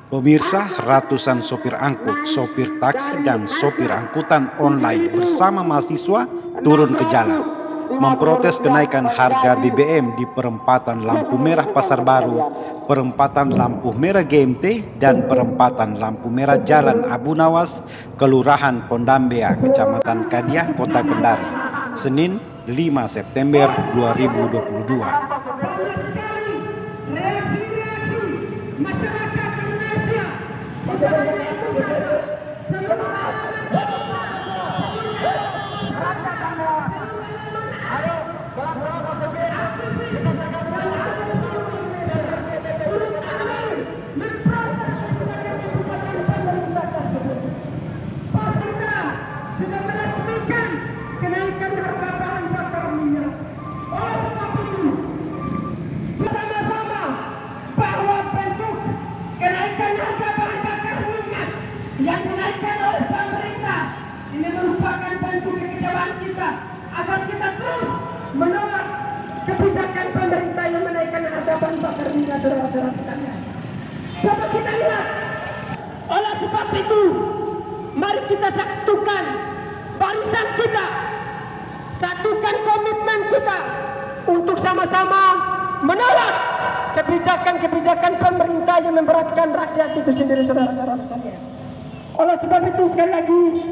Pemirsa, ratusan sopir angkut, sopir taksi, dan sopir angkutan online bersama mahasiswa turun ke jalan memprotes kenaikan harga BBM di perempatan lampu merah Pasar Baru, perempatan lampu merah GMT, dan perempatan lampu merah Jalan Abu Nawas, Kelurahan Pondambea, Kecamatan Kadiah, Kota Kendari, Senin 5 September 2022. Yang dinaikkan oleh pemerintah ini merupakan bentuk kekecewaan kita agar kita terus menolak kebijakan pemerintah yang menaikkan harga bahan bakar minyak, saudara-saudara sekalian. Coba kita lihat. Oleh sebab itu, mari kita satukan barisan kita, satukan komitmen kita untuk sama-sama menolak kebijakan-kebijakan pemerintah yang memberatkan rakyat itu sendiri, saudara-saudara sekalian. Oleh sebab itu sekali lagi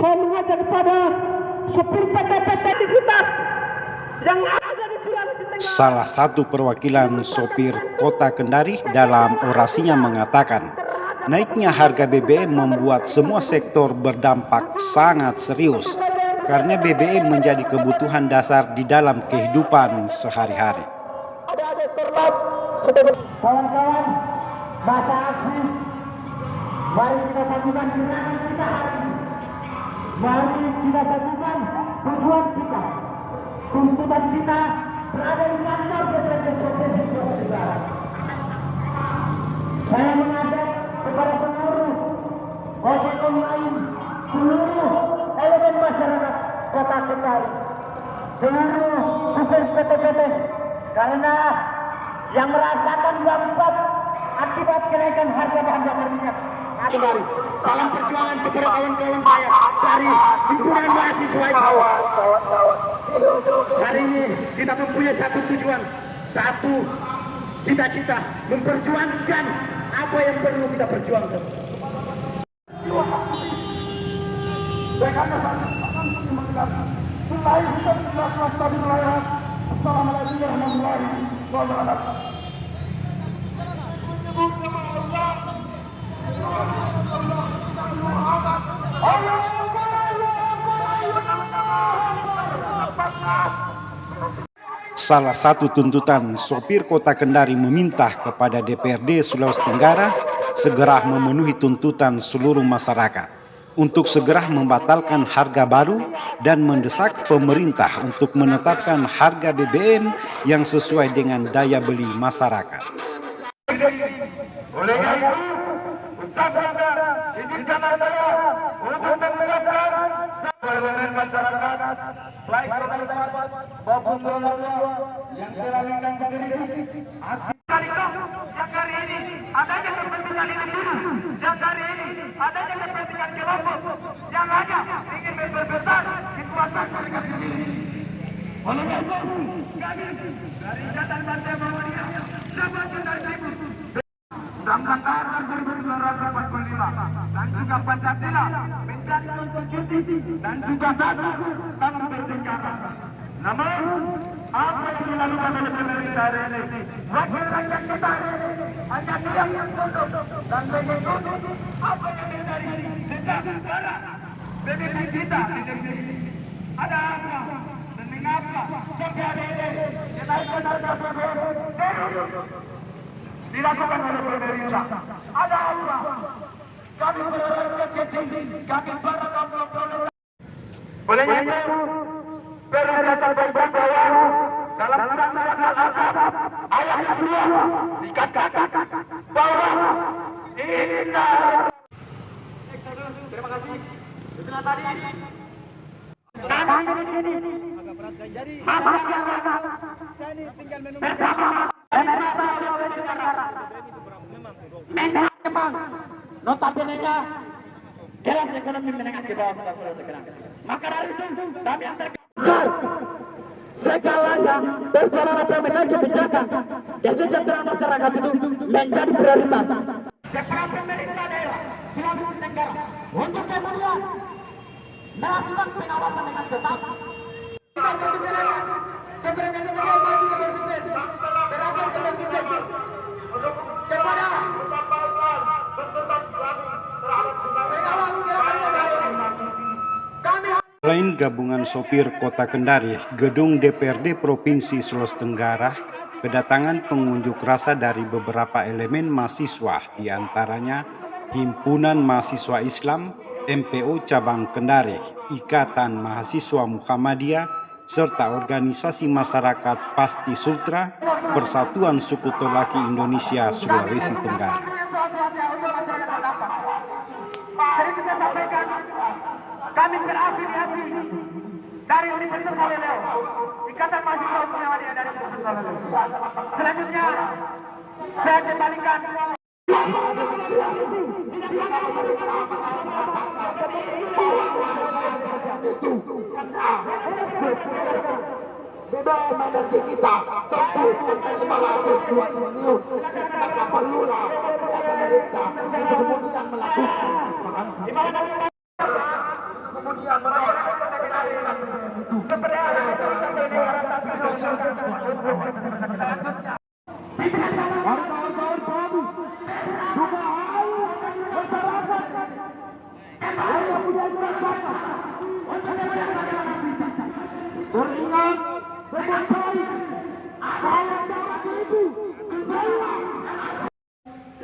saya mengajak kepada sopir PT-PT aktivitas yang ada di Sulawesi Tenggara. Salah satu perwakilan sopir Kota Kendari dalam orasinya mengatakan, naiknya harga BBM membuat semua sektor berdampak sangat serius karena BBM menjadi kebutuhan dasar di dalam kehidupan sehari-hari. Kawan-kawan, masa aksi, mari kita satukan gerakan kita hari ini. Mari kita satukan tujuan kita. Tuntutan kita berada di kantor DPRD Provinsi Sulawesi Tenggara. Saya mengajak kepada seluruh ojek online, seluruh elemen masyarakat Kota Kendari, seluruh supir PT-PT, karena yang merasakan dampak akibat kenaikan harga bahan bakar minyak. Kendari, salam perjuangan kepada kawan-kawan saya dari himpunan mahasiswa Jawa. Hari ini kita mempunyai satu tujuan, satu cita-cita, memperjuangkan apa yang perlu kita perjuangkan. Assalamualaikum warahmatullahi wabarakatuh. Salah satu tuntutan sopir Kota Kendari meminta kepada DPRD Sulawesi Tenggara segera memenuhi tuntutan seluruh masyarakat untuk segera membatalkan harga baru dan mendesak pemerintah untuk menetapkan harga BBM yang sesuai dengan daya beli masyarakat. Oleh karena itu, izinkanlah saya untuk mengucapkan elemen masyarakat, baik terdapat maupun terlalu yang telah datang ke sini. Yang hari ini adanya kepentingan individu, yang hari ini adanya kepentingan kelompok, yang hanya ingin memperbesar kekuasaan mereka sendiri. Oleh karena itu, kami dari Jatan Bantai Muhammadiyah, Sabah Kendari Timur, Undang-Undang Dasar 1945 dan juga Pancasila menjadi konstitusi dan juga dasar dalam bernegara. Namun apa yang dilakukan oleh pemerintah hari ini, wakil rakyat kita hanya diam yang tunduk dan mengikuti apa yang terjadi sejak barat PBB kita di negeri. Ada apa dan mengapa sampai hari ini kenaikan harga BBM dilakukan oleh pemerintah? Ada apa? Kami berharap kecil, kami para kaum produk. Oleh itu, perlu saya sampaikan bahwa dalam surat Al-Ahzab ayat 2 dikatakan bahwa inna. Terima kasih. Setelah tadi kami di sini masyarakat saya ini tinggal menunggu bersama memang notabene-nya kelas ekonomi menengah ke bawah saudara-saudara sekalian. Maka dari itu kami antarkan segalanya bersaudara pemenang kebijakan kesejahteraan masyarakat itu menjadi prioritas. Peran pemerintah daerah selaku negara untuk kemudian melakukan pengawasan dengan ketat. Selain gabungan sopir Kota Kendari, Gedung DPRD Provinsi Sulawesi Tenggara kedatangan pengunjuk rasa dari beberapa elemen mahasiswa, diantaranya Himpunan Mahasiswa Islam, MPO Cabang Kendari, Ikatan Mahasiswa Muhammadiyah, serta organisasi masyarakat Pasti Sultra, Persatuan Suku Tolaki Indonesia Sulawesi Tenggara. Jadi kita sampaikan kami terafiliasi dari Universitas Saleleo, Ikatan Mahasiswa Muhammadiyah dari Universitas Saleleo. Selanjutnya saya kembalikan kita perlulah pemerintah kemudian melakukan kemudian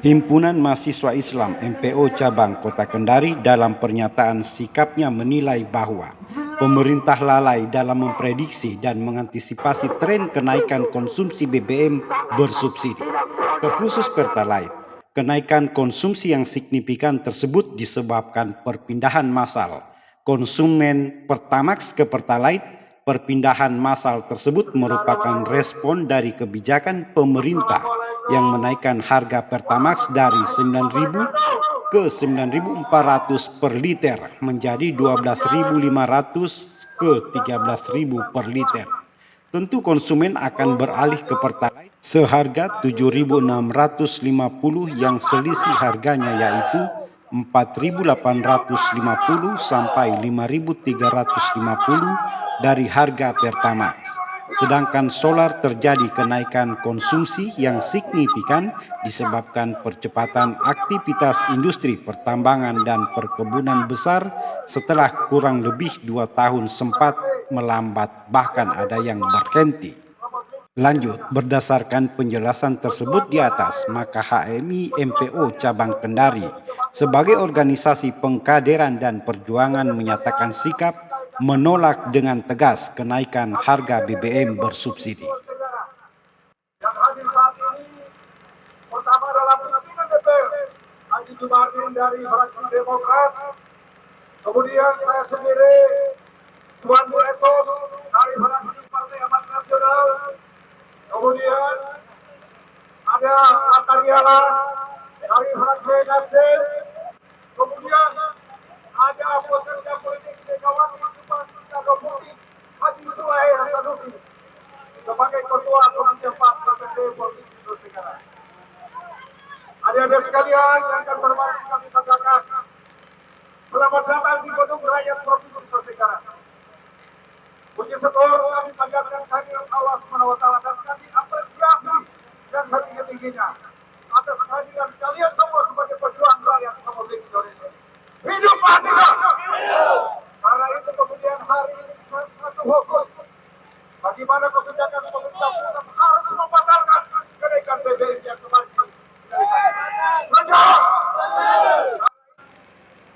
Himpunan Mahasiswa Islam MPO Cabang Kota Kendari dalam pernyataan sikapnya menilai bahwa pemerintah lalai dalam memprediksi dan mengantisipasi tren kenaikan konsumsi BBM bersubsidi, terkhusus Pertalite. Kenaikan konsumsi yang signifikan tersebut disebabkan perpindahan massal konsumen Pertamax ke Pertalite. Perpindahan massal tersebut merupakan respon dari kebijakan pemerintah yang menaikkan harga Pertamax dari 9.000 ke 9.400 per liter menjadi 12.500 ke 13.000 per liter. Tentu konsumen akan beralih ke Pertalite seharga 7.650 yang selisih harganya yaitu 4.850 sampai 5.350 dari harga Pertamax. Sedangkan solar terjadi kenaikan konsumsi yang signifikan disebabkan percepatan aktivitas industri pertambangan dan perkebunan besar setelah kurang lebih 2 tahun sempat melambat, bahkan ada yang berhenti. Lanjut, berdasarkan penjelasan tersebut di atas, maka HMI MPO Cabang Kendari sebagai organisasi pengkaderan dan perjuangan menyatakan sikap menolak dengan tegas kenaikan harga BBM bersubsidi. Yang hadir saat ini pertama adalah pimpinan DPR Haji Jumardin dari fraksi Demokrat, kemudian saya sendiri Suwandi Esos dari fraksi Partai Amanat Nasional, kemudian ada Atariala dari fraksi Nasdem, kemudian ada pekerja politik Megawati Soekarno Putri Haji Sulaiman Hasanusi sebagai Ketua Komisi 4 DPRD Provinsi Sulawesi Tenggara. Adik-adik sekalian yang akan bermati kami banggakan, selamat datang di Gedung Rakyat Provinsi Sulawesi Tenggara. Puji syukur kami panjatkan kehadirat Allah SWT dan kami apresiasi yang setinggi-tingginya atas kehadiran kalian semua sebagai pejuang rakyat Republik Indonesia. Hidup mahasiswa! Karena itu kemudian hari ini satu fokus bagaimana kebijakan pemerintah pusat harus membatalkan kenaikan BBM yang kemarin.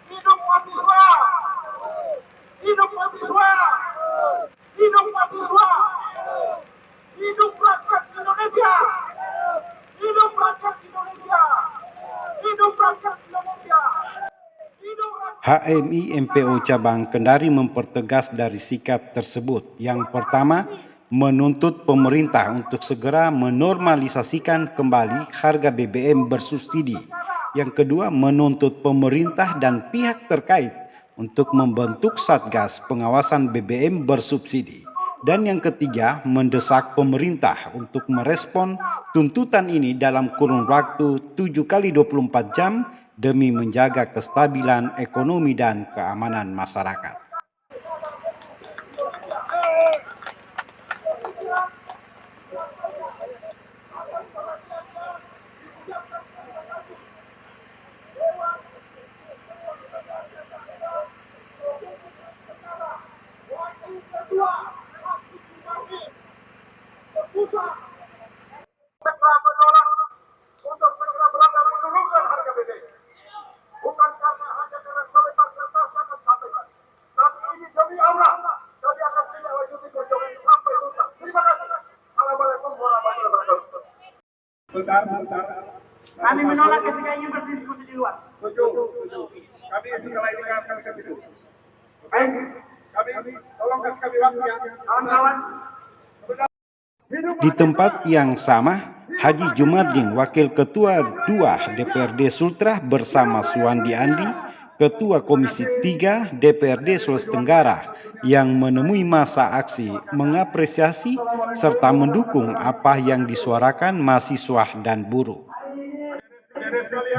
Hidup mahasiswa! Hidup mahasiswa! Hidup mahasiswa! Hidup rakyat Indonesia! Hidup rakyat Indonesia! Hidup rakyat Indonesia! HMI MPO Cabang Kendari mempertegas dari sikap tersebut. Yang pertama, menuntut pemerintah untuk segera menormalisasikan kembali harga BBM bersubsidi Yang kedua, menuntut pemerintah dan pihak terkait untuk membentuk Satgas Pengawasan BBM bersubsidi. Dan yang ketiga, mendesak pemerintah untuk merespon tuntutan ini dalam kurun waktu 7 kali 24 jam demi menjaga kestabilan ekonomi dan keamanan masyarakat. Segera menolak untuk segera berada menurunkan harga BBM. Bukan karena hanya karena selebar kertas yang disampaikan, tapi ini demi Allah, kami akan tidak lanjuti perjuangan sampai tuntas. Terima kasih. Assalamualaikum warahmatullahi wabarakatuh. Sebentar. Kami menolak ketika ingin berdiskusi di luar. Setuju. Kami setelah ini akan ke situ. Baik, kami tolong kasih kami waktu ya. Kawan-kawan, Di tempat yang sama, Haji Jumardin, Wakil Ketua 2 DPRD Sultra bersama Suwandi Andi, Ketua Komisi 3 DPRD Sulawesi Tenggara yang menemui masa aksi mengapresiasi serta mendukung apa yang disuarakan mahasiswa dan buruh.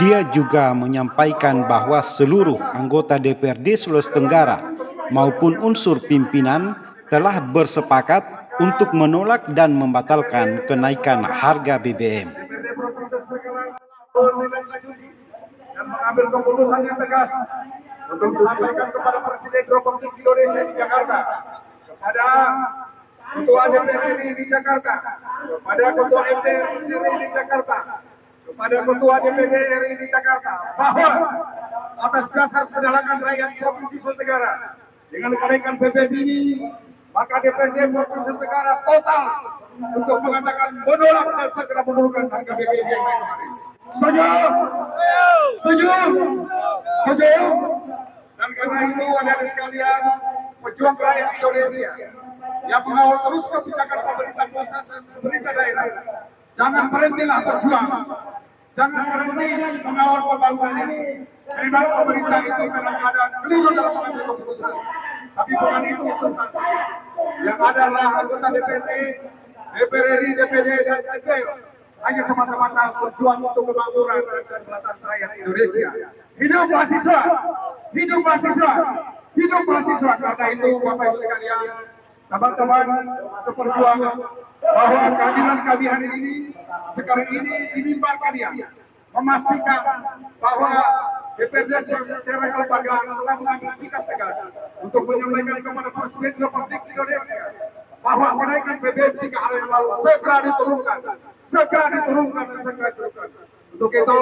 Dia juga menyampaikan bahwa seluruh anggota DPRD Sulawesi Tenggara maupun unsur pimpinan telah bersepakat untuk menolak dan membatalkan kenaikan harga BBM. Dan mengambil keputusan yang tegas untuk disampaikan kepada Presiden Republik Indonesia di Jakarta, kepada Ketua DPR RI di Jakarta, kepada Ketua MPR RI di Jakarta, kepada Ketua DPD RI di Jakarta, bahwa atas dasar penolakan rakyat Provinsi Sulawesi Tenggara dengan kenaikan BBM ini, maka DPRD Provinsi Tenggara total untuk mengatakan menolak dan segera menurunkan harga BBM yang naik kemarin. Setuju? Setuju? Setuju? Dan karena itu adik-adik sekalian, pejuang rakyat Indonesia yang mengawal terus kebijakan pemerintah pusat dan pemerintah daerah, jangan berhentilah berjuang. Jangan berhenti mengawal pembangunan ini. Memang pemerintah itu kadang-kadang keliru dalam mengambil keputusan, tapi bukan itu substansinya. Yang adalah anggota DPD, DPR RI, DPD, dan MPR hanya semata-mata berjuang untuk kemakmuran dan kedaulatan rakyat Indonesia. Hidup mahasiswa, hidup mahasiswa, hidup mahasiswa. Karena itu, Bapak Ibu sekalian, teman-teman seperjuangan, bahwa kehadiran kami hari ini, sekarang ini di mimbar kalian, memastikan bahwa DPRD secara kelembagaan telah mengambil sikap tegas untuk menyampaikan kepada Presiden Republik Indonesia bahwa kenaikan BBM 3 hari yang lalu segera diturunkan, segera diturunkan dan segera diturunkan. Untuk itu,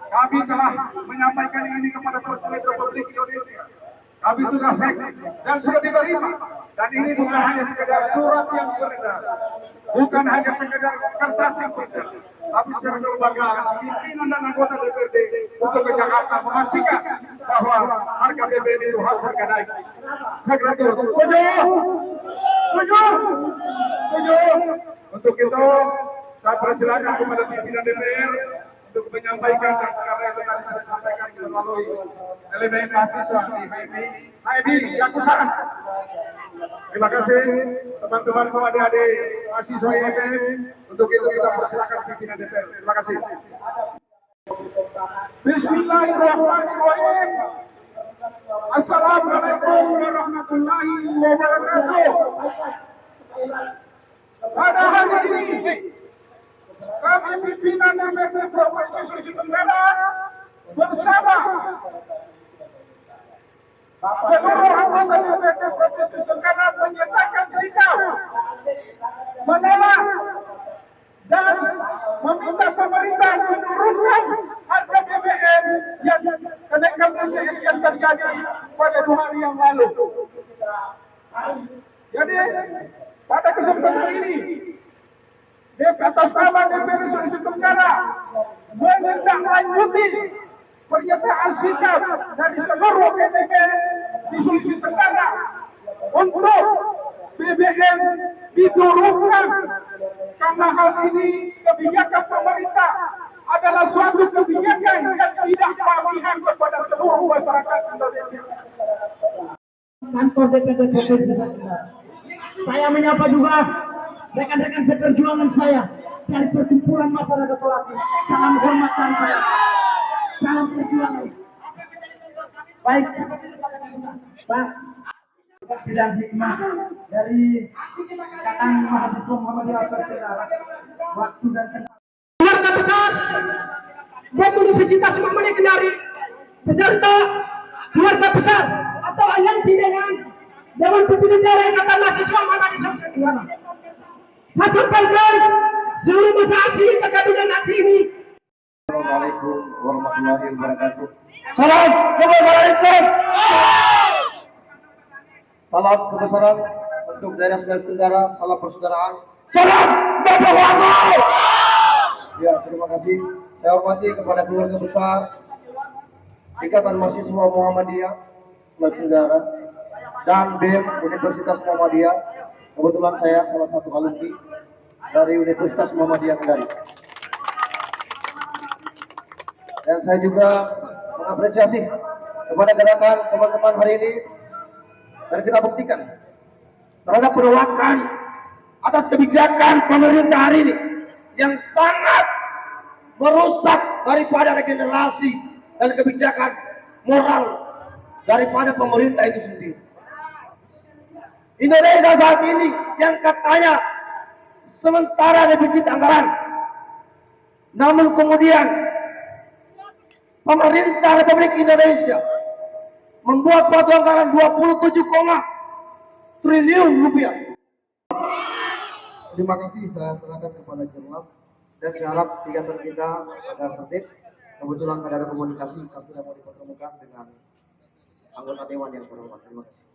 kami telah menyampaikan ini kepada Presiden Republik Indonesia. Kami sudah fax dan sudah diterima. Dan ini bukan hanya sekedar surat yang beredar, bukan hanya sekedar kertas yang beredar, tapi secara kelembagaan pimpinan dan anggota DPRD untuk ke Jakarta memastikan bahwa harga BBM itu harus harga naik. Segera turun. Setuju? Setuju? Setuju? Untuk itu, saya persilakan kepada pimpinan DPR untuk menyampaikan karena itu tadi sudah disampaikan melalui elemen mahasiswa di HMI yang usaha. Terima kasih teman-teman adik-adik mahasiswa IMM. Untuk itu kita persilakan pimpinan DPR. Terima kasih. Bismillahirrahmanirrahim. Assalamualaikum warahmatullahi wabarakatuh. Pada hari ini, kami pimpinan DPRD Provinsi Sulawesi Tenggara bersama seluruh anggota DPRD Provinsi Tenggara menyatakan sikap menolak dan meminta pemerintah menurunkan harga BBM yang kenaikan BBM yang terjadi pada 2 hari yang lalu. Jadi pada kesempatan ini, atas nama DPRD Sulawesi Tenggara menindaklanjuti pernyataan sikap dari seluruh DPD di Sulawesi Tenggara untuk BBM diturunkan, karena hal ini kebijakan pemerintah adalah suatu kebijakan yang tidak memihak kepada seluruh masyarakat Indonesia. Kantor DPD Provinsi Tenggara. Saya menyapa juga rekan-rekan seperjuangan saya dari perkumpulan masyarakat Pelati. Salam hormat dari saya. Salam perjuangan. Baik, Pak. Bilang hikmah dari Ikatan Mahasiswa Muhammadiyah Tenggara. Waktu dan tempat. Keluarga besar buat Universitas Muhammadiyah Kendari beserta keluarga besar atau aliansi dengan Dewan Pimpinan Daerah Ikatan Mahasiswa Muhammadiyah Tenggara. Saya sampaikan seluruh masa aksi terkait dengan aksi ini. Assalamualaikum warahmatullahi wabarakatuh. Salam kebangsaan Islam. Salam kebesaran untuk daerah Sulawesi Tenggara, salam persaudaraan. Salam berdoa. Ya, terima kasih. Saya hormati kepada keluarga besar Ikatan Mahasiswa Muhammadiyah Sulawesi Tenggara dan BEM Universitas Muhammadiyah. Kebetulan saya salah satu alumni dari Universitas Muhammadiyah Kendari. Dan saya juga mengapresiasi kepada gerakan teman-teman hari ini, dan kita buktikan terhadap penolakan atas kebijakan pemerintah hari ini yang sangat merusak daripada regenerasi dan kebijakan moral daripada pemerintah itu sendiri. Indonesia saat ini yang katanya sementara defisit anggaran, namun kemudian pemerintah Republik Indonesia membuat suatu anggaran 27, triliun rupiah. Terima kasih, saya serahkan kepada Jenderal dan saya harap kegiatan kita agar tertib. Kebetulan ada komunikasi, kami sudah mau dipertemukan dengan anggota Dewan yang terhormat. Terima kasih.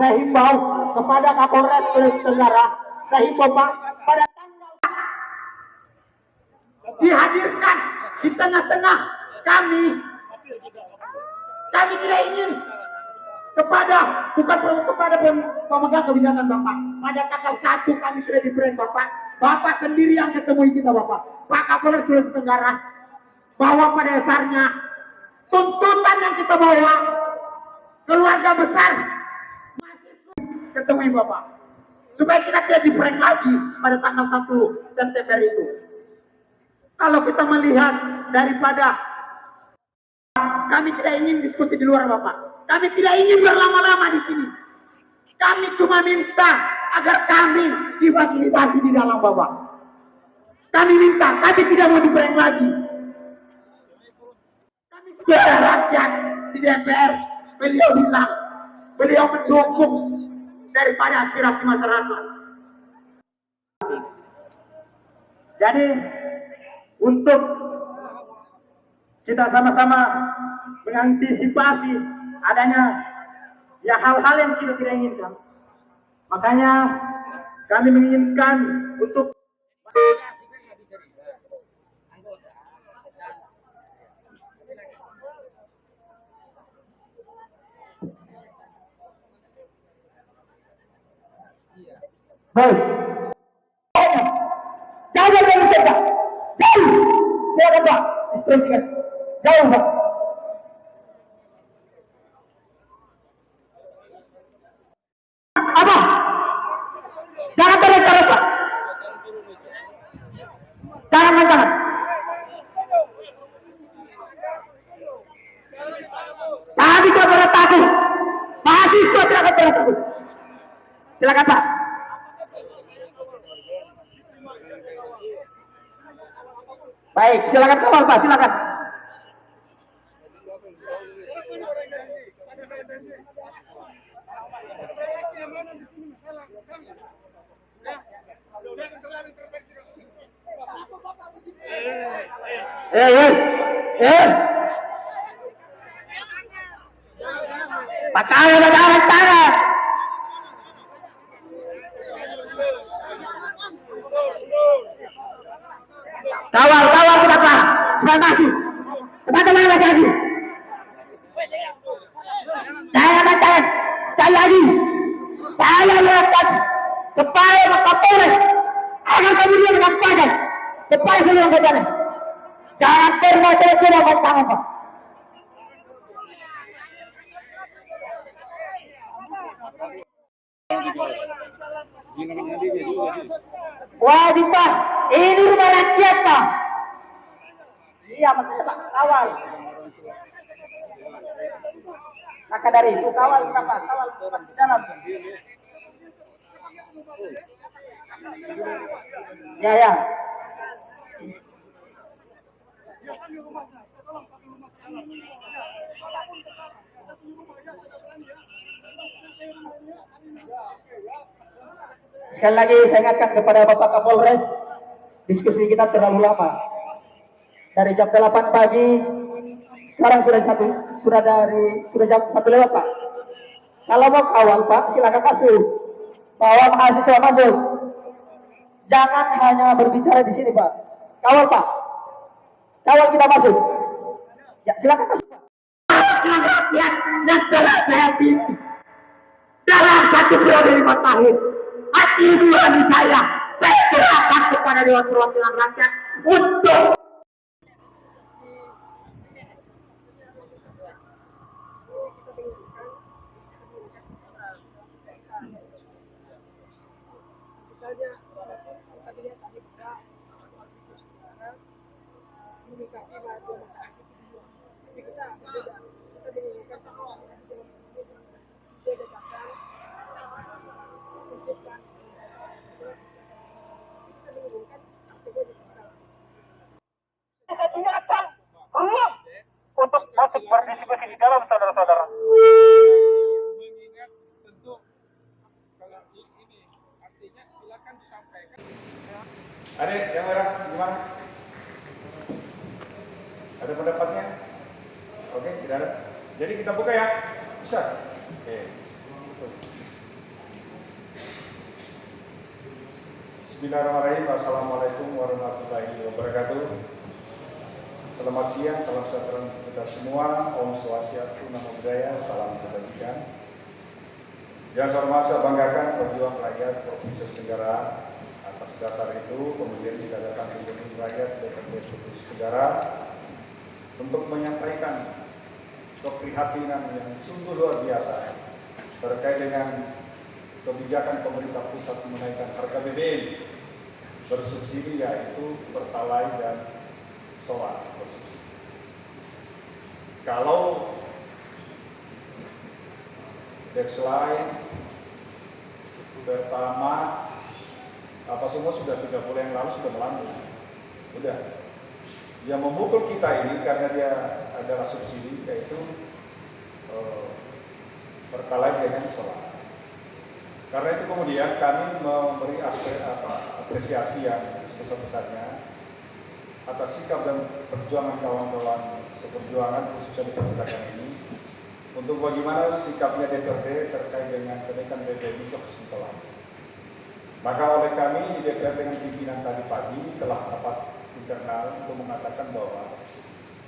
Saya himbau kepada Kapolres Sulawesi Tenggara, saya himbau Pak, pada tanggal dihadirkan di tengah-tengah kami tidak ingin bukan kepada pemegang kebijakan Bapak. Pada tanggal 1 kami sudah diberi Bapak sendiri yang ketemu kita Bapak. Pak Kapolres Sulawesi Tenggara, bahwa pada dasarnya tuntutan yang kita bawa keluarga besar ketemu Bapak, supaya kita tidak di-prank lagi pada tanggal 1 September itu. Kalau kita melihat daripada kami tidak ingin diskusi di luar Bapak, kami tidak ingin berlama-lama di sini. Kami cuma minta agar kami difasilitasi di dalam Bapak. Kami minta, kami tidak mau di-prank lagi. Kami secara rakyat di DPR, beliau bilang, beliau mendukung daripada aspirasi masyarakat. Jadi untuk kita sama-sama mengantisipasi adanya ya hal-hal yang kita tidak inginkan, makanya kami menginginkan untuk baik. Jauh dari saya, jauh. Saya Pak, instruksikan. Jauh Pak. Apa? Jangan tarik Pak. Jangan main tangan. Kami tidak pernah takut. Mahasiswa tidak akan pernah takut. Silakan Pak. Baik, silakan kawal Pak, silakan. Pakai tangan. Kawal kita Pak, semangat teman-teman lagi. Saya katakan sekali lagi, saya lihatkan kepada Kapolres akan kemudian menyampaikan kepada seluruh anggotanya. Jangan pernah coba-coba main tangan, Pak. Wajib, Pak. Ini rumah rakyat, Pak. Iya, makanya Pak, kawal. Maka dari itu kawal kita, Pak. Kawal di dalam. Ya, ya. Sekali lagi saya ingatkan kepada Bapak Kapolres, diskusi kita terlalu lama. Dari jam 8 pagi, sekarang sudah jam 1 lewat, Pak. Kalau mau kawal, Pak, silakan masuk. Bawa mahasiswa masuk. Jangan hanya berbicara di sini, Pak. Kawal, Pak. Kawal kita masuk. Ya, silakan masuk, Pak. Rakyat yang telah saya pilih dalam 1 periode 5 tahun. Hati nurani saya serahkan kepada Dewan Perwakilan Rakyat untuk untuk masuk berdiskusi di dalam, saudara-saudara. Mengingat tentu kalau ini artinya silakan disampaikan. Adik, yang merah gimana? Ada pendapatnya? Oke, tidak ada. Jadi kita buka ya? Bisa? Oke. Bismillahirrahmanirrahim. Assalamualaikum warahmatullahi wabarakatuh. Selamat siang, salam sejahtera untuk kita semua. Om Swastiastu, Namo Buddhaya, salam kebajikan. Yang saya hormati, saya banggakan perjuangan rakyat Provinsi Tenggara. Atas dasar itu, kemudian diadakan pemilihan rakyat DPRD Provinsi Tenggara untuk menyampaikan keprihatinan yang sungguh luar biasa terkait dengan kebijakan pemerintah pusat menaikkan harga BBM bersubsidi, yaitu Pertalite dan solar bersubsidi. Kalau Dexline, pertama apa semua sudah 3 bulan yang lalu sudah melambung. Sudah. Yang memukul kita ini karena dia adalah subsidi, yaitu Pertalite dengan solar. Karena itu kemudian kami memberi apresiasi yang sebesar-besarnya atas sikap dan perjuangan kawan-kawan seperjuangan khususnya di kebijakan ini, untuk bagaimana sikapnya DPRD terkait dengan kenaikan BBM itu harus ditolak. Maka oleh kami di DPR dengan pimpinan tadi pagi telah rapat internal untuk mengatakan bahwa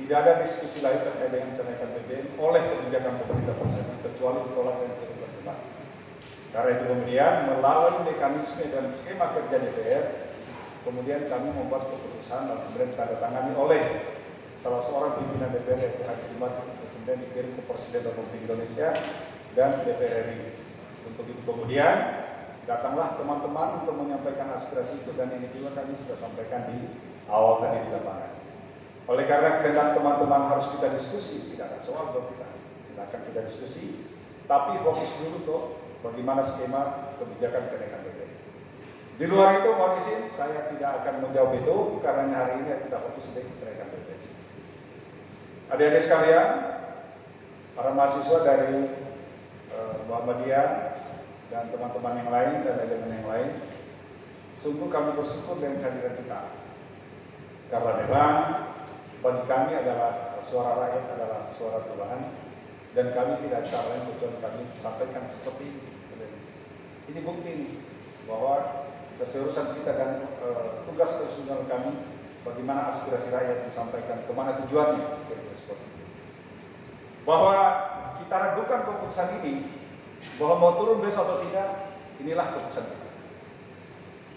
tidak ada diskusi lain terkait dengan kenaikan BBM oleh kebijakan pemerintah pusat kecuali ditolak dan berkembang. Karena itu kemudian melalui mekanisme dan skema kerja DPR, kemudian kami membuat keputusan dan kemudian ditandatangani oleh salah seorang pimpinan DPR yaitu Haji Jumat, kemudian dikirim ke Presiden Republik Indonesia dan DPR RI. Untuk itu kemudian datanglah teman-teman untuk menyampaikan aspirasi itu, dan ini juga kami sudah sampaikan di awal tadi di lapangan. Oleh karena kehendak teman-teman harus kita diskusi, tidak ada soal buat kita. Silakan kita diskusi, tapi fokus dulu kok bagaimana skema kebijakan kenaikan BBM. Di luar itu, mohon izin, saya tidak akan menjawab itu karena hari ini kita fokus di kenaikan BBM. Adik-adik sekalian, para mahasiswa dari Muhammadiyah dan teman-teman yang lain dan elemen yang lain, sungguh kami bersyukur dengan kehadiran kita. Karena memang bagi kami adalah suara rakyat adalah suara Tuhan, dan kami tidak cara lain kecuali kami sampaikan seperti ini. Ini bukti bahwa keseriusan kita dan tugas konstitusional kami, bagaimana aspirasi rakyat disampaikan, kemana tujuannya, seperti itu. Bahwa kita ragukan keputusan ini, bahwa mau turun besok atau tidak, inilah keputusan kita.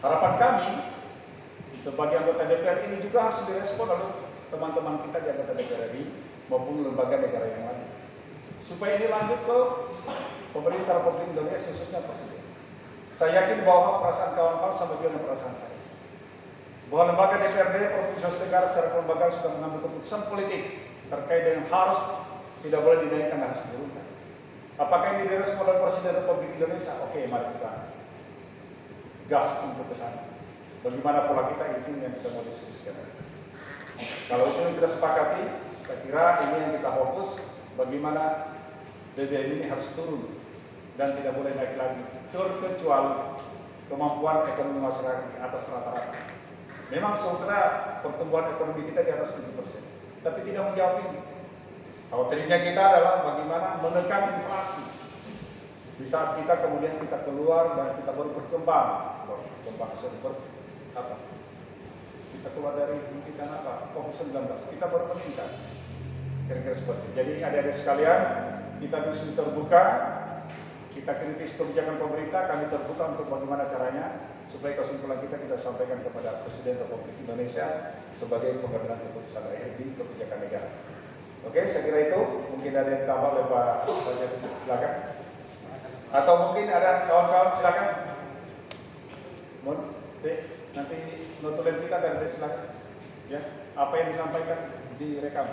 Harapan kami Sebagai anggota DPR ini juga harus direspon oleh teman-teman kita di anggota DPR RI maupun lembaga negara yang lain. Supaya ini lanjut ke pemerintah Republik Indonesia, khususnya Presiden. Saya yakin bahwa perasaan kawan-kawan sama juga dengan perasaan saya. Bahwa lembaga DPRD Provinsi Sulawesi Tenggara secara kelembagaan sudah mengambil keputusan politik terkait dengan harus tidak boleh dinaikkan dan harus diturunkan. Apakah ini direspon oleh Presiden Republik Indonesia? Oke, mari kita gas untuk ke sana. Bagaimana pola kita, itu yang kita mau diskusikan. Kalau itu yang kita sepakati, saya kira ini yang kita fokus, bagaimana BBM ini harus turun dan tidak boleh naik lagi, terkecuali kemampuan ekonomi masyarakat di atas rata-rata. Memang sementara pertumbuhan ekonomi kita di atas 7%, tapi tidak menjawab ini. Khawatirnya kita adalah bagaimana menekan inflasi. Di saat kita kemudian kita keluar dan kita baru berkembang, kita keluar dari kita apa? COVID-19, kita baru meningkat. Kira-kira seperti itu. Jadi adik-adik sekalian, kita bisa terbuka, kita kritis kebijakan pemerintah, kami terbuka untuk bagaimana caranya supaya kesimpulan kita sampaikan kepada Presiden Republik Indonesia sebagai pengambilan keputusan akhir di kebijakan negara. Oke, saya kira itu. Mungkin ada yang tambah oleh Pak Fajar, silakan. Atau mungkin ada kawan-kawan, silakan. Nanti notulen kita dari silakan. Ya, apa yang disampaikan direkam.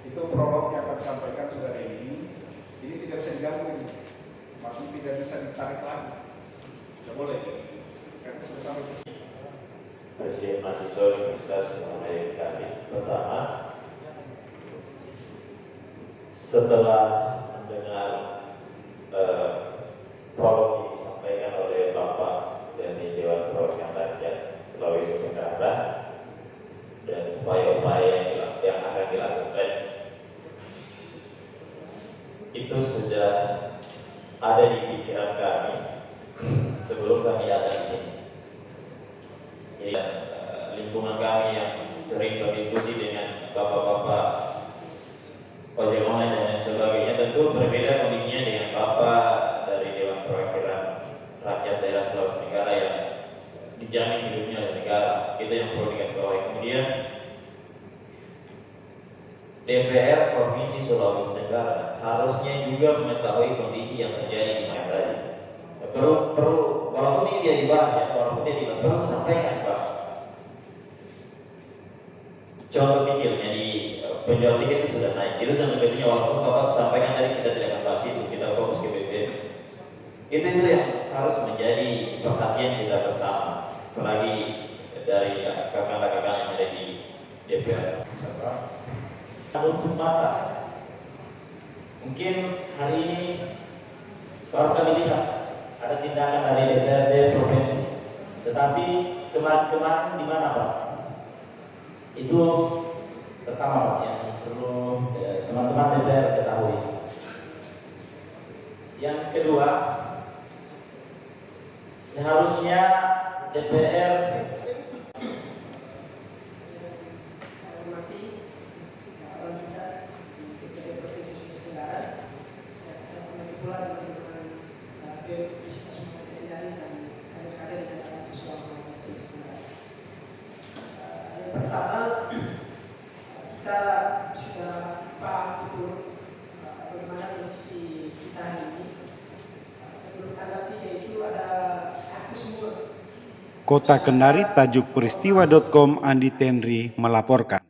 Itu prolog yang akan disampaikan saudara ini. Ini tidak bisa diganggu ini. Maksudnya tidak bisa ditarik lagi. Tidak boleh. Karena sudah sampai. Presiden mahasiswa Universitas Muhammadiyah kami. Pertama, setelah mendengar prolog yang disampaikan oleh Bapak dari Dewan Perwakilan Rakyat Sulawesi Tenggara dan upaya-upaya yang akan dilakukan, itu sudah ada di pikiran kami sebelum kami datang di sini. Jadi lingkungan kami yang sering berdiskusi dengan bapak-bapak ojek online dan lain sebagainya, tentu berbeda kondisinya dengan bapak dari Dewan Perwakilan Rakyat Daerah Sulawesi Tenggara yang dijamin hidupnya oleh negara. Itu yang perlu digarisbawahi. Kemudian DPR Provinsi Sulawesi Tenggara harusnya juga mengetahui kondisi yang terjadi di mana tadi. Perlu walaupun ini dia dibahas ya, perlu sampaikan Pak. Contoh kecilnya di penjual tiket itu sudah naik. Itu contoh kecilnya, walaupun Bapak sampaikan tadi kita tidak akan bahas itu, kita fokus ke BBM. Itu yang harus menjadi perhatian kita bersama, apalagi dari kakak-kakak yang ada di DPR. Untuk mata, mungkin hari ini baru kami lihat ada tindakan dari DPRD provinsi, tetapi kemarin-kemarin di mana Pak? Itu pertama Pak yang perlu teman-teman DPR ketahui. Yang kedua, seharusnya DPR pertama, kita sudah paham betul bagaimana kondisi kita hari ini. Sebelum tanggal 3 itu ada hapus semua. Kota Kendari, tajuk peristiwa.com, Andi Tenri melaporkan.